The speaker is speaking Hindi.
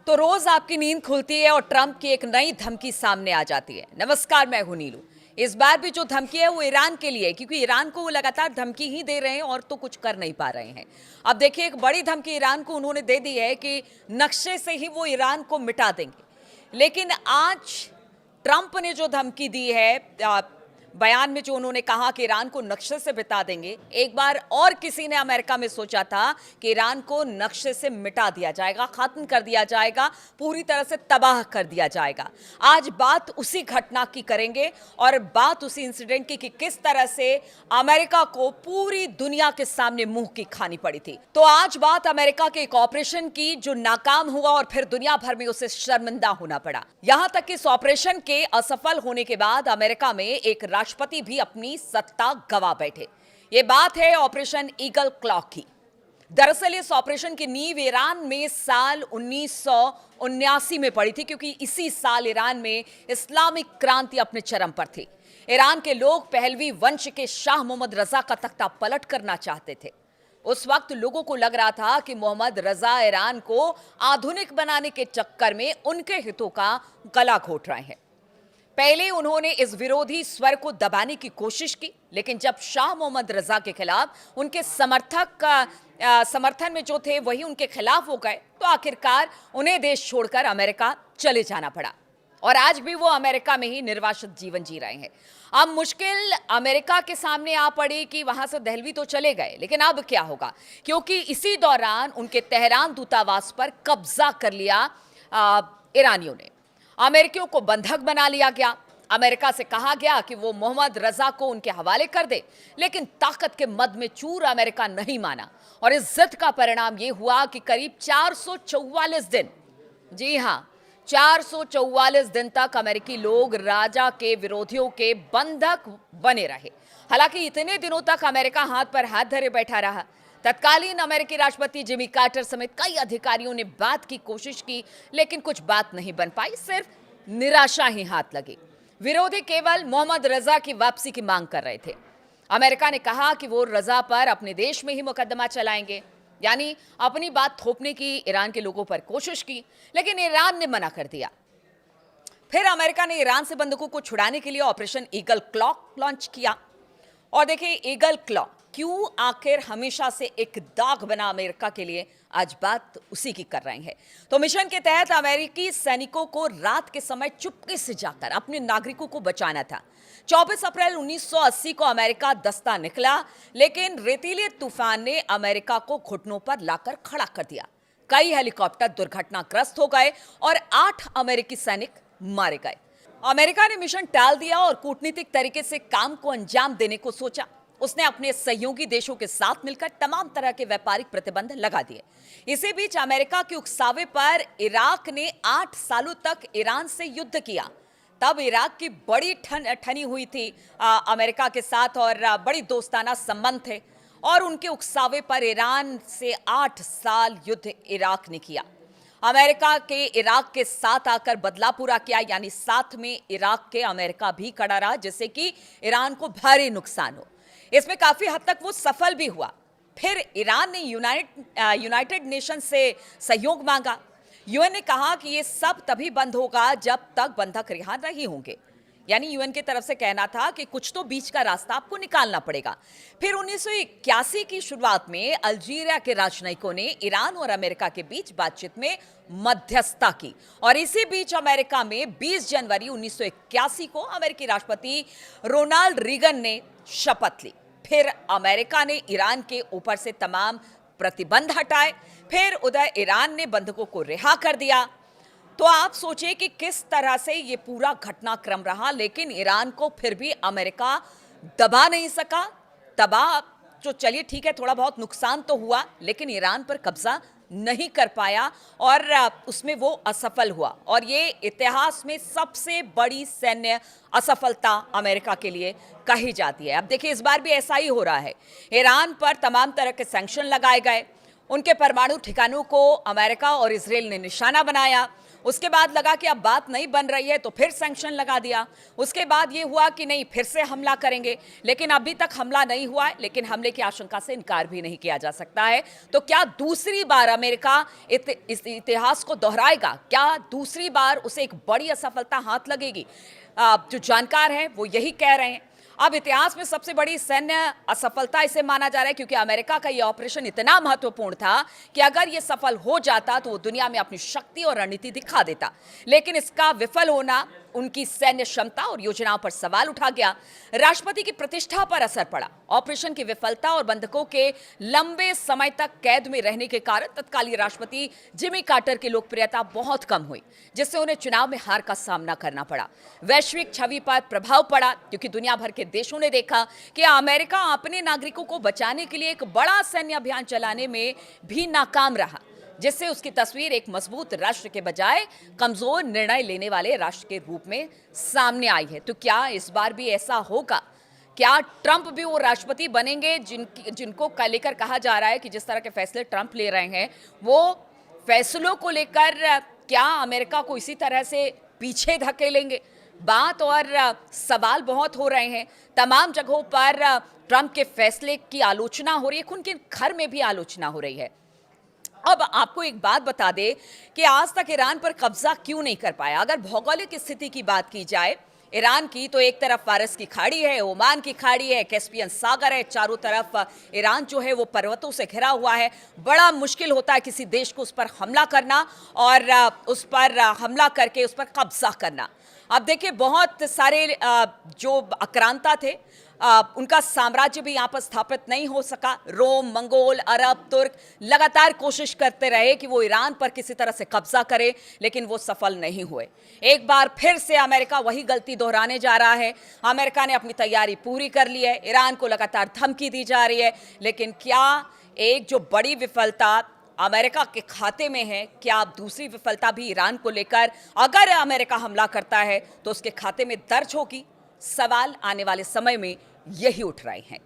तो रोज आपकी नींद खुलती है और ट्रंप की एक नई धमकी सामने आ जाती है। नमस्कार, मैं हूं नीलू। इस बार भी जो धमकी है वो ईरान के लिए है, क्योंकि ईरान को वो लगातार धमकी ही दे रहे हैं और तो कुछ कर नहीं पा रहे हैं। अब देखिए, एक बड़ी धमकी ईरान को उन्होंने दे दी है कि नक्शे से ही वो ईरान को मिटा देंगे। लेकिन आज ट्रंप ने जो धमकी दी है, बयान में जो उन्होंने कहा कि ईरान को नक्शे से मिटा देंगे, एक बार और किसी ने अमेरिका में सोचा था कि ईरान को नक्शे से मिटा दिया जाएगा, खत्म कर दिया जाएगा, पूरी तरह से तबाह कर दिया जाएगा। आज बात उसी घटना की करेंगे और बात उसी इंसिडेंट की कि किस तरह से अमेरिका को पूरी दुनिया के सामने मुंह की खानी पड़ी थी। तो आज बात अमेरिका के एक ऑपरेशन की जो नाकाम हुआ और फिर दुनिया भर में उसे शर्मिंदा होना पड़ा। यहां तक कि इस ऑपरेशन के असफल होने के बाद अमेरिका में एक राष्ट्रपति भी अपनी सत्ता गवा बैठे। ये बात है ऑपरेशन ईगल क्लॉ की। दरअसल इस ऑपरेशन की नींव ईरान में साल 1979 में पड़ी थी, क्योंकि इसी साल ईरान में इस्लामिक क्रांति अपने चरम पर थी। ईरान के लोग पहलवी वंश के शाह मोहम्मद रजा का तख्ता पलट करना चाहते थे। उस वक्त लोगों को लग रहा था कि मोहम्मद रजा ईरान को आधुनिक बनाने के चक्कर में उनके हितों का गला घोट रहे हैं। पहले उन्होंने इस विरोधी स्वर को दबाने की कोशिश की, लेकिन जब शाह मोहम्मद रजा के खिलाफ उनके समर्थन में जो थे वही उनके खिलाफ हो गए, तो आखिरकार उन्हें देश छोड़कर अमेरिका चले जाना पड़ा और आज भी वो अमेरिका में ही निर्वासित जीवन जी रहे हैं। अब मुश्किल अमेरिका के सामने आ पड़ी कि वहां से दहलवी तो चले गए, लेकिन अब क्या होगा, क्योंकि इसी दौरान उनके तेहरान दूतावास पर कब्जा कर लिया ईरानियों ने। अमेरिकियों को बंधक बना लिया गया। अमेरिका से कहा गया कि वो मोहम्मद रजा को उनके हवाले कर दे, लेकिन ताकत के मद में चूर अमेरिका नहीं माना और इस जिद का परिणाम ये हुआ कि करीब 444 दिन, जी हां, 444 दिन तक अमेरिकी लोग राजा के विरोधियों के बंधक बने रहे। हालांकि इतने दिनों तक अमेरिका हाथ पर हाथ धरे बैठा रहा। तत्कालीन अमेरिकी राष्ट्रपति जिमी कार्टर समेत कई अधिकारियों ने बात की कोशिश की, लेकिन कुछ बात नहीं बन पाई, सिर्फ निराशा ही हाथ लगी। विरोधी केवल मोहम्मद रजा की वापसी की मांग कर रहे थे। अमेरिका ने कहा कि वो रजा पर अपने देश में ही मुकदमा चलाएंगे, यानी अपनी बात थोपने की ईरान के लोगों पर कोशिश की, लेकिन ईरान ने मना कर दिया। फिर अमेरिका ने ईरान से बंधकों को छुड़ाने के लिए ऑपरेशन ईगल क्लॉ लॉन्च किया। और देखिए, ईगल क्लॉ क्यों आखिर हमेशा से एक दाग बना अमेरिका के लिए, आज बात उसी की कर रहे हैं। तो मिशन के तहत अमेरिकी सैनिकों को रात के समय चुपके से जाकर अपने नागरिकों को बचाना था। 24 अप्रैल 1980 को अमेरिका दस्ता निकला, लेकिन रेतीले तूफान ने अमेरिका को घुटनों पर लाकर खड़ा कर दिया। कई हेलीकॉप्टर दुर्घटनाग्रस्त हो गए और 8 अमेरिकी सैनिक मारे गए। अमेरिका ने मिशन टाल दिया और कूटनीतिक तरीके से काम को अंजाम देने को सोचा। उसने अपने सहयोगी देशों के साथ मिलकर तमाम तरह के व्यापारिक प्रतिबंध लगा दिए। इसी बीच अमेरिका के उकसावे पर इराक ने 8 सालों तक ईरान से युद्ध किया। तब इराक की बड़ी ठनी हुई थी अमेरिका के साथ और बड़ी दोस्ताना संबंध थे, और उनके उकसावे पर ईरान से 8 साल युद्ध इराक ने किया। अमेरिका के इराक के साथ आकर बदला पूरा किया, यानी साथ में इराक के अमेरिका भी खड़ा रहा, जिससे कि ईरान को भारी नुकसान हो। इसमें काफी हद तक वो सफल भी हुआ। फिर ईरान ने यूनाइटेड नेशन से सहयोग मांगा। यूएन ने कहा कि ये सब तभी बंद होगा जब तक बंधक रिहा नहीं होंगे, यानी यूएन की तरफ से कहना था कि कुछ तो बीच का रास्ता आपको निकालना पड़ेगा। फिर 1981 की शुरुआत में अल्जीरिया के राजनयिकों ने ईरान और अमेरिका के बीच बातचीत में मध्यस्थता की, और इसी बीच अमेरिका में 20 जनवरी 1981 को अमेरिकी राष्ट्रपति रोनाल्ड रीगन ने शपथ ली। फिर अमेरिका ने ईरान के ऊपर से तमाम प्रतिबंध हटाए। फिर उधर ईरान ने बंधकों को रिहा कर दिया। तो आप सोचिए कि किस तरह से ये पूरा घटनाक्रम रहा, लेकिन ईरान को फिर भी अमेरिका दबा नहीं सका। दबा जो, चलिए ठीक है, थोड़ा बहुत नुकसान तो हुआ, लेकिन ईरान पर कब्जा नहीं कर पाया और उसमें वो असफल हुआ। और ये इतिहास में सबसे बड़ी सैन्य असफलता अमेरिका के लिए कही जाती है। अब देखिए, इस बार भी ऐसा ही हो रहा है। ईरान पर तमाम तरह के सैंक्शन लगाए गए, उनके परमाणु ठिकानों को अमेरिका और इजराइल ने निशाना बनाया, उसके बाद लगा कि अब बात नहीं बन रही है तो फिर सैंक्शन लगा दिया। उसके बाद ये हुआ कि नहीं, फिर से हमला करेंगे, लेकिन अभी तक हमला नहीं हुआ है, लेकिन हमले की आशंका से इनकार भी नहीं किया जा सकता है। तो क्या दूसरी बार अमेरिका इस इतिहास को दोहराएगा? क्या दूसरी बार उसे एक बड़ी असफलता हाथ लगेगी? जो जानकार हैं वो यही कह रहे हैं। अब इतिहास में सबसे बड़ी सैन्य असफलता इसे माना जा रहा है, क्योंकि अमेरिका का यह ऑपरेशन इतना महत्वपूर्ण था कि अगर यह सफल हो जाता तो वो दुनिया में अपनी शक्ति और रणनीति दिखा देता। लेकिन इसका विफल होना उनकी सैन्य क्षमता और योजनाओं पर सवाल उठा गया। राष्ट्रपति की प्रतिष्ठा पर असर पड़ा। ऑपरेशन की विफलता और बंधकों के लंबे समय तक कैद में रहने के कारण तत्कालीन राष्ट्रपति जिमी कार्टर की लोकप्रियता बहुत कम हुई, जिससे उन्हें चुनाव में हार का सामना करना पड़ा। वैश्विक छवि पर प्रभाव पड़ा, क्योंकि दुनिया भर के देशों ने देखा कि अमेरिका अपने नागरिकों को बचाने के लिए एक बड़ा सैन्य अभियान चलाने में भी नाकाम रहा, जिससे उसकी तस्वीर एक मजबूत राष्ट्र के बजाय कमजोर निर्णय लेने वाले राष्ट्र के रूप में सामने आई है। तो क्या इस बार भी ऐसा होगा? क्या ट्रंप भी वो राष्ट्रपति बनेंगे जिनको लेकर कहा जा रहा है कि जिस तरह के फैसले ट्रंप ले रहे हैं, वो फैसलों को लेकर क्या अमेरिका को इसी तरह से पीछे धकेलेंगे? बात और सवाल बहुत हो रहे हैं। तमाम जगहों पर ट्रंप के फैसले की आलोचना हो रही है, उनके घर में भी आलोचना हो रही है। अब आपको एक बात बता दे कि आज तक ईरान पर कब्जा क्यों नहीं कर पाया। अगर भौगोलिक स्थिति की बात की जाए ईरान की, तो एक तरफ फारस की खाड़ी है, ओमान की खाड़ी है, कैस्पियन सागर है, चारों तरफ ईरान जो है वो पर्वतों से घिरा हुआ है। बड़ा मुश्किल होता है किसी देश को उस पर हमला करना और उस पर हमला करके उस पर कब्जा करना। अब देखिए, बहुत सारे जो आक्रांता थे उनका साम्राज्य भी यहाँ पर स्थापित नहीं हो सका। रोम, मंगोल, अरब, तुर्क लगातार कोशिश करते रहे कि वो ईरान पर किसी तरह से कब्जा करे, लेकिन वो सफल नहीं हुए। एक बार फिर से अमेरिका वही गलती दोहराने जा रहा है। अमेरिका ने अपनी तैयारी पूरी कर ली है, ईरान को लगातार धमकी दी जा रही है, लेकिन क्या एक जो बड़ी विफलता अमेरिका के खाते में है, क्या अब दूसरी विफलता भी ईरान को लेकर अगर अमेरिका हमला करता है तो उसके खाते में दर्ज होगी? सवाल आने वाले समय में यही उठ रहे हैं।